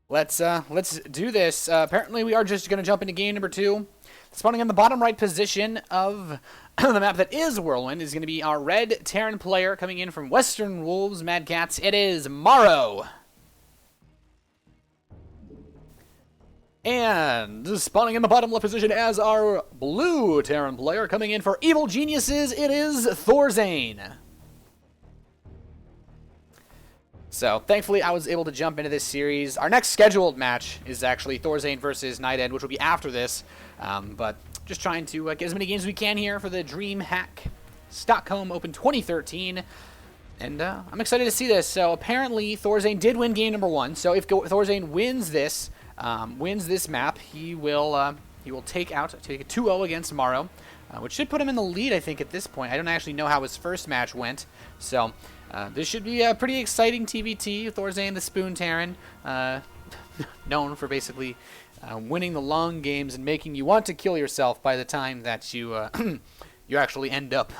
Let's do this. Apparently, we are just going to jump into game number 2. Spawning in the bottom right position of the map that is Whirlwind is going to be our red Terran player coming in from Western Wolves, Mad Cats. It is MorroW. And spawning in the bottom left position as our blue Terran player coming in for Evil Geniuses, it is ThorZaIN. So, thankfully, I was able to jump into this series. Our next scheduled match is actually ThorZaIN versus Night End, which will be after this. But just trying to get as many games as we can here for the DreamHack Stockholm Open 2013. And I'm excited to see this. So, apparently, ThorZaIN did win game number 1. So, if ThorZaIN wins this map, he will take a 2-0 against MorroW, which should put him in the lead, I think, at this point. I don't actually know how his first match went. So, this should be a pretty exciting TvT. ThorZaIN, the Spoon Terran, known for basically winning the long games and making you want to kill yourself by the time that you you actually end up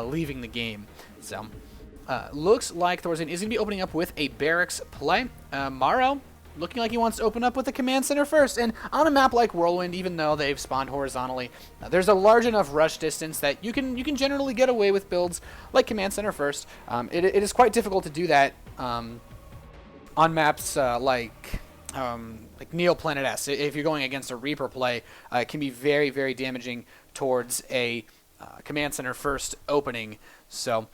leaving the game. So, looks like ThorZaIN is going to be opening up with a barracks play. MorroW looking like he wants to open up with the command center first. And on a map like Whirlwind, even though they've spawned horizontally, there's a large enough rush distance that you can generally get away with builds like command center first. It is quite difficult to do that on maps like Neoplanet S. If you're going against a Reaper play, it can be very, very damaging towards a command center first opening. So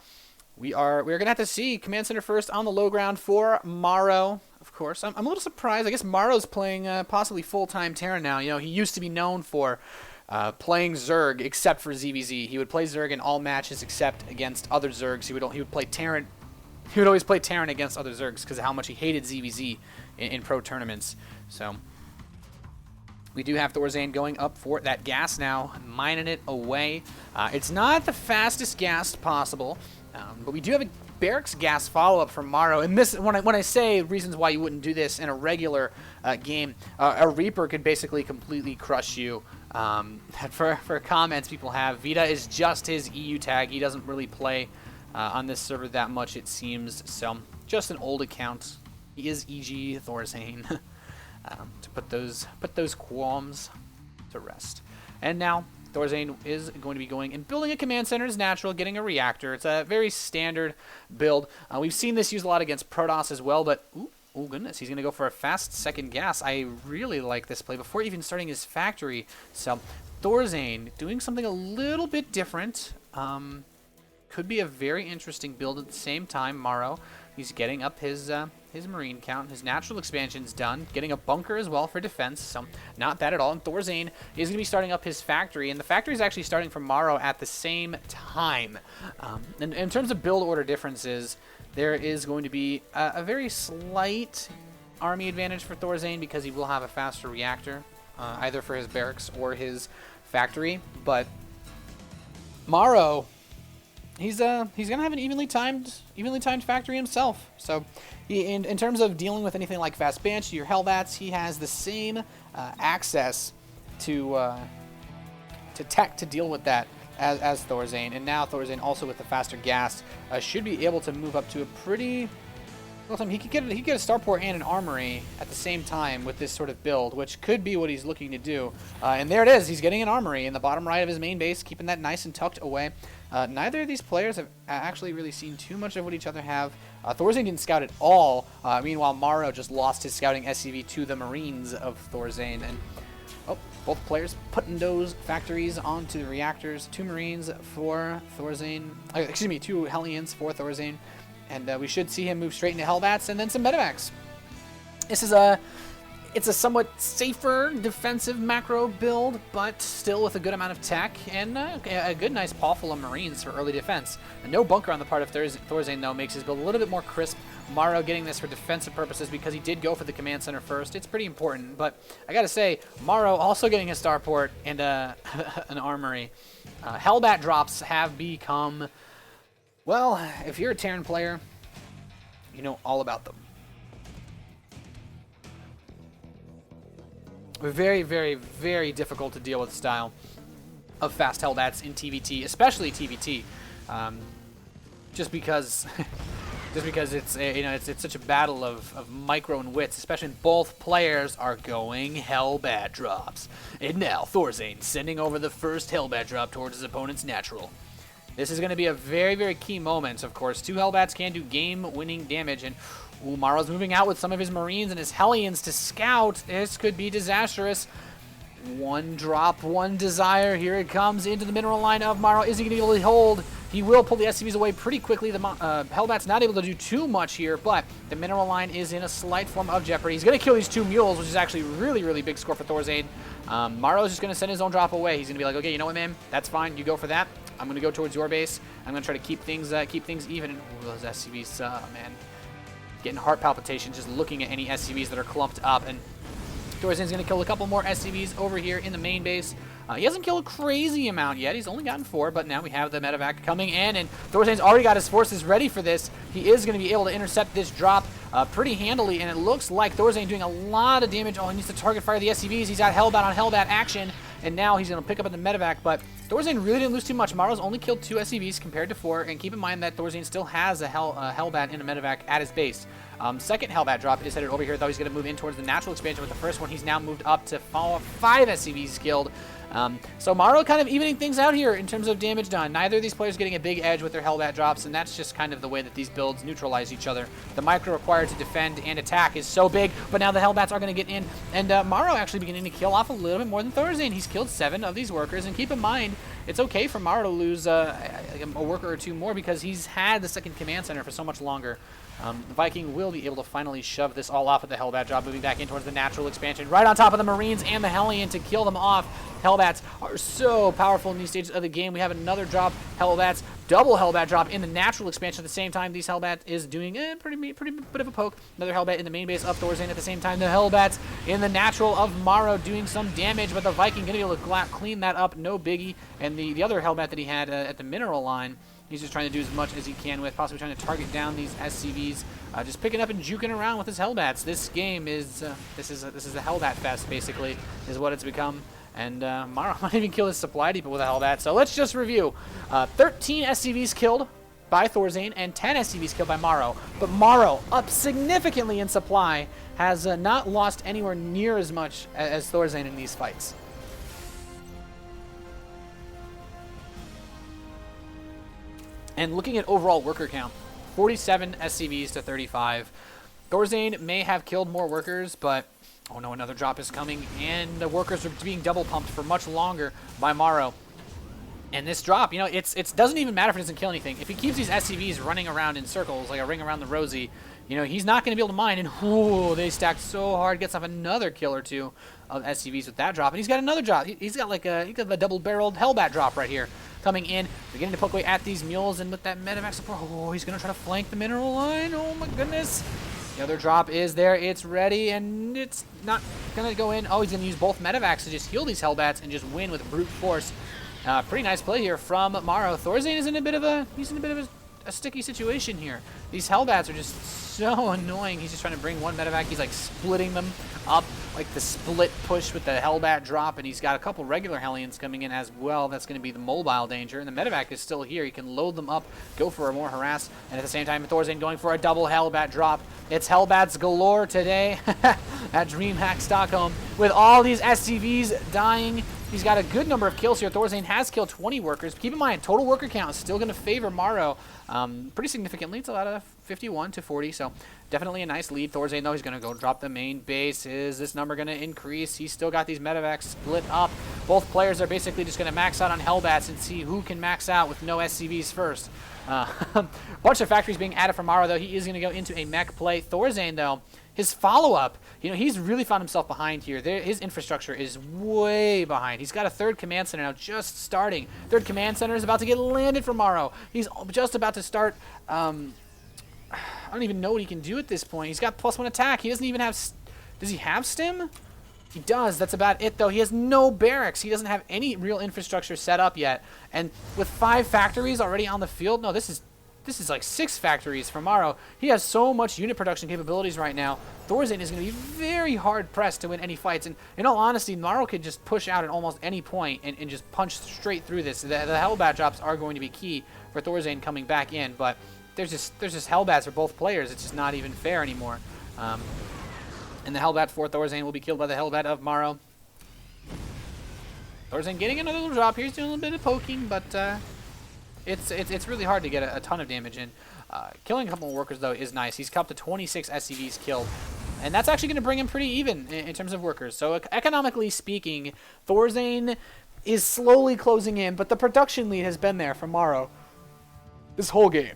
we're gonna have to see command center first on the low ground for MorroW. Of course, I'm a little surprised. I guess MorroW's playing possibly full-time Terran now. You know, he used to be known for playing Zerg, except for ZVZ. He would play Zerg in all matches except against other Zergs. He would play Terran. He would always play Terran against other Zergs because of how much he hated ZVZ in pro tournaments. So we do have ThorZaIN going up for that gas now, mining it away. It's not the fastest gas possible, but we do have a barracks gas follow-up from MorroW. And this, when I say reasons why you wouldn't do this in a regular game, a Reaper could basically completely crush you. For comments people have, Vita is just his EU tag. He doesn't really play on this server that much, it seems. So just an old account. He is EG ThorZaIN. To put those qualms to rest. And now ThorZaIN is going to be going and building a command center as natural, getting a reactor. It's a very standard build. We've seen this used a lot against Protoss as well, but oh goodness, he's going to go for a fast second gas. I really like this play before even starting his factory. So ThorZaIN doing something a little bit different. Could be a very interesting build at the same time. MorroW, he's getting up his marine count. His natural expansion's done. Getting a bunker as well for defense, so not bad at all. And ThorZaIN is going to be starting up his factory, and the factory is actually starting from MorroW at the same time. And in terms of build order differences, there is going to be a very slight army advantage for ThorZaIN because he will have a faster reactor, either for his barracks or his factory. But MorroW, he's gonna have an evenly timed factory himself. So in terms of dealing with anything like fast banshee or hellbats, he has the same access to tech to deal with that as ThorZaIN. And now ThorZaIN, also with the faster gas, should be able to move up to a pretty well time. He could get a starport and an armory at the same time with this sort of build, which could be what he's looking to do. And there it is. He's getting an armory in the bottom right of his main base, keeping that nice and tucked away. Neither of these players have actually really seen too much of what each other have. ThorZaIN didn't scout at all. Meanwhile, MorroW just lost his scouting SCV to the Marines of ThorZaIN. And both players putting those factories onto the reactors. 2 Marines for ThorZaIN. Excuse me, 2 Hellions for ThorZaIN. And we should see him move straight into Hellbats and then some Medivacs. This is it's a somewhat safer defensive macro build, but still with a good amount of tech and a good nice paw full of Marines for early defense. And no bunker on the part of ThorZaIN, though, makes his build a little bit more crisp. MorroW getting this for defensive purposes because he did go for the command center first. It's pretty important, but I gotta say, MorroW also getting a starport and an armory. Hellbat drops have become, well, if you're a Terran player, you know all about them. Very, very, very difficult to deal with style of fast Hellbats in TvT, especially TvT. Just because just because it's it's such a battle of micro and wits, especially when both players are going Hellbat drops. And now ThorZaIN sending over the first Hellbat drop towards his opponent's natural. This is going to be a very, very key moment, of course. 2 Hellbats can do game-winning damage, and MorroW's moving out with some of his Marines and his Hellions to scout. This could be disastrous. 1 drop, 1 desire. Here it comes into the mineral line of MorroW. Is he going to be able to hold? He will pull the SCVs away pretty quickly. The Hellbat's not able to do too much here, but the mineral line is in a slight form of jeopardy. He's going to kill these 2 mules, which is actually really, really big score for ThorZaIN. MorroW is just going to send his own drop away. He's going to be like, okay, you know what, man? That's fine. You go for that. I'm going to go towards your base. I'm going to try to keep things even. Ooh, those SCVs, man. Getting heart palpitations just looking at any SCVs that are clumped up. And ThorZaIN's going to kill a couple more SCVs over here in the main base. He hasn't killed a crazy amount yet. He's only gotten 4, but now we have the medevac coming in, and ThorZaIN's already got his forces ready for this. He is going to be able to intercept this drop pretty handily, and it looks like ThorZaIN doing a lot of damage. Oh, he needs to target fire the SCVs. He's got Hellbat on Hellbat action, and now he's going to pick up at the medevac, but ThorZaIN really didn't lose too much. MorroW's only killed 2 SCVs compared to 4, and keep in mind that ThorZaIN still has a Hellbat and a medevac at his base. Second Hellbat drop is headed over here, though. He's going to move in towards the natural expansion with the first one. He's now moved up to 5 SCVs killed. So MorroW kind of evening things out here in terms of damage done. Neither of these players getting a big edge with their Hellbat drops, and that's just kind of the way that these builds neutralize each other. The micro required to defend and attack is so big, but now the Hellbats are going to get in, and MorroW actually beginning to kill off a little bit more than ThorZaIN. He's killed 7 of these workers, and keep in mind, it's okay for MorroW to lose a worker or 2 more because he's had the second command center for so much longer. The Viking will be able to finally shove this all off with the Hellbat drop, moving back in towards the natural expansion, right on top of the Marines and the Hellion to kill them off. Hellbats are so powerful in these stages of the game. We have another drop, Hellbats, double Hellbat drop in the natural expansion at the same time. These Hellbat is doing a pretty bit of a poke. Another Hellbat in the main base of ThorZaIN at the same time. The Hellbats in the natural of MorroW doing some damage, but the Viking going to be able to clean that up, no biggie. And the other Hellbat that he had at the mineral line, he's just trying to do as much as he can with, possibly trying to target down these SCVs, just picking up and juking around with his Hellbats. This game is this is a Hellbat fest, basically, is what it's become. And MorroW might even kill his supply depot with a Hellbat. So let's just review. 13 SCVs killed by ThorZaIN and 10 SCVs killed by MorroW. But MorroW, up significantly in supply, has not lost anywhere near as much as ThorZaIN in these fights. And looking at overall worker count, 47 SCVs to 35. ThorZaIN may have killed more workers, but oh no, another drop is coming, and the workers are being double pumped for much longer by MorroW. And this drop, you know, it doesn't even matter if it doesn't kill anything. If he keeps these SCVs running around in circles, like a ring around the rosy, you know, he's not going to be able to mine. And ooh, they stacked so hard, gets off another kill or 2 of SCVs with that drop. And he's got another drop. He's got like a double-barreled Hellbat drop right here coming in, beginning to poke away at these mules, and with that medevac support, oh, he's going to try to flank the mineral line. Oh my goodness. The other drop is there. It's ready, and it's not going to go in. Oh, he's going to use both medevacs to just heal these Hellbats and just win with brute force. Pretty nice play here from MorroW. ThorZaIN is in a bit of a sticky situation here. These Hellbats are just so annoying. He's just trying to bring one medevac. He's like splitting them up, like the split push with the Hellbat drop, and he's got a couple regular Hellions coming in as well. That's going to be the mobile danger, and the medevac is still here. He can load them up, go for a more harass, and at the same time, ThorZaIN going for a double Hellbat drop. It's Hellbats galore today at DreamHack Stockholm with all these SCVs dying. He's got a good number of kills here. ThorZaIN has killed 20 workers. Keep in mind, total worker count is still going to favor MorroW pretty significantly. It's a lot of 51 to 40, so definitely a nice lead. ThorZaIN, though, he's going to go drop the main base. Is this number going to increase? He's still got these medevacs split up. Both players are basically just going to max out on Hellbats and see who can max out with no SCVs first. Bunch of factories being added for MorroW, though. He is going to go into a mech play. ThorZaIN, though, his follow-up, you know, he's really found himself behind here. His infrastructure is way behind. He's got a 3rd command center now just starting. 3rd command center is about to get landed for MorroW. He's just about to start. I don't even know what he can do at this point. He's got +1 attack. He doesn't even have... Does he have stim? He does. That's about it, though. He has no barracks. He doesn't have any real infrastructure set up yet. And with 5 factories already on the field, no, this is like 6 factories for MorroW. He has so much unit production capabilities right now. ThorZaIN is going to be very hard-pressed to win any fights. And in all honesty, MorroW could just push out at almost any point and just punch straight through this. The Hellbat drops are going to be key for ThorZaIN coming back in. But there's just Hellbats for both players. It's just not even fair anymore. And the Hellbat for ThorZaIN will be killed by the Hellbat of MorroW. ThorZaIN getting another little drop here. He's doing a little bit of poking, but it's really hard to get a ton of damage in. Killing a couple of workers, though, is nice. He's up to 26 SCVs killed. And that's actually going to bring him pretty even in terms of workers. So economically speaking, ThorZaIN is slowly closing in, but the production lead has been there for MorroW this whole game.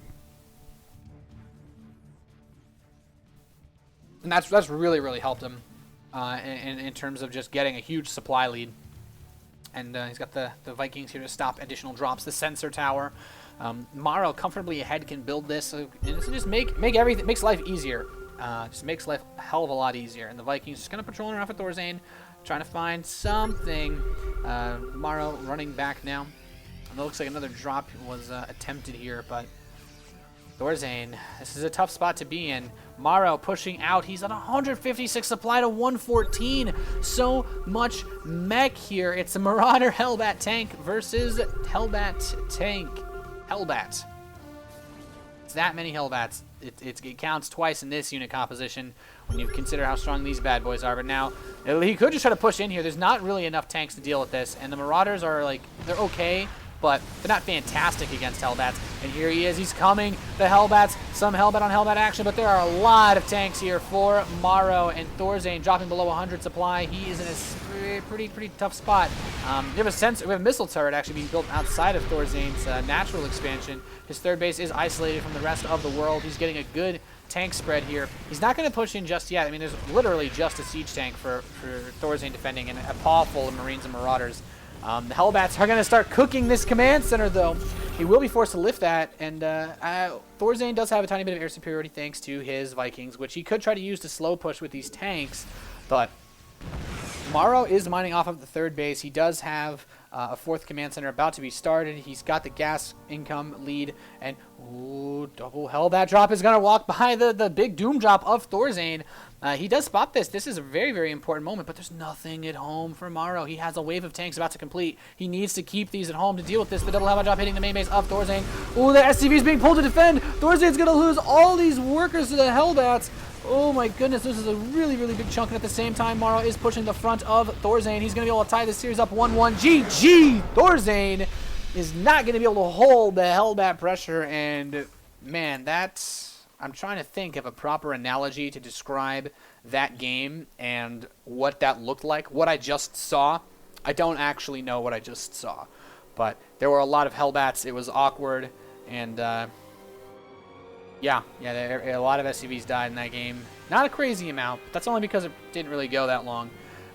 And that's really, really helped him in terms of just getting a huge supply lead. And he's got the Vikings here to stop additional drops. The sensor tower. MorroW comfortably ahead can build this. So just make everything, makes life easier. Just makes life a hell of a lot easier. And the Vikings just kind of patrolling around for ThorZaIN, trying to find something. MorroW running back now. And it looks like another drop was attempted here, but ThorZaIN, this is a tough spot to be in. MorroW pushing out. He's at 156 supply to 114. So much mech here. It's a Marauder Hellbat tank versus Hellbat tank. Hellbat. It's that many Hellbats. It counts twice in this unit composition when you consider how strong these bad boys are. But now, he could just try to push in here. There's not really enough tanks to deal with this. And the Marauders are, like, they're okay, but they're not fantastic against Hellbats. And here he is. He's coming. The Hellbats. Some Hellbat on Hellbat action, but there are a lot of tanks here for MorroW. And ThorZaIN dropping below 100 supply. He is in a pretty tough spot. We have a missile turret actually being built outside of ThorZaIN's natural expansion. His third base is isolated from the rest of the world. He's getting a good tank spread here. He's not going to push in just yet. I mean, there's literally just a siege tank for ThorZaIN defending and a paw full of Marines and Marauders. The Hellbats are going to start cooking this command center, though. He will be forced to lift that, and ThorZaIN does have a tiny bit of air superiority thanks to his Vikings, which he could try to use to slow push with these tanks, but MorroW is mining off of the third base. He does have a fourth command center about to be started. He's got the gas income lead, and ooh, double Hellbat drop is going to walk by the big doom drop of ThorZaIN. He does spot this. This is a very important moment, but there's nothing at home for MorroW. He has a wave of tanks about to complete. He needs to keep these at home to deal with this. The double Hellbat drop hitting the main base of ThorZaIN. Ooh, the SCV is being pulled to defend. ThorZaIN's going to lose all these workers to the Hellbats. Oh my goodness, this is a really big chunk, and at the same time, MorroW is pushing the front of ThorZaIN. He's going to be able to tie this series up 1-1. GG! ThorZaIN is not going to be able to hold the Hellbat pressure, and man, I'm trying to think of a proper analogy to describe that game and what that looked like, what I just saw. I don't actually know what I just saw, but there were a lot of Hellbats. It was awkward, and yeah, a lot of SCVs died in that game. Not a crazy amount, but that's only because it didn't really go that long.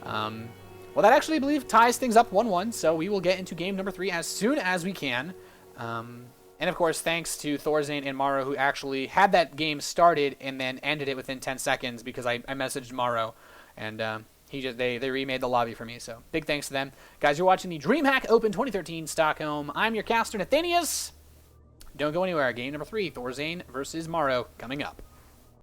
Well, that actually, I believe, ties things up 1-1, so we will get into game number 3 as soon as we can. And, of course, thanks to ThorZaIN and MorroW, who actually had that game started and then ended it within 10 seconds because I messaged MorroW, and they remade the lobby for me, so big thanks to them. Guys, you're watching the DreamHack Open 2013 Stockholm. I'm your caster, Nathanias. Don't go anywhere. Game number 3, ThorZaIN versus MorroW, coming up.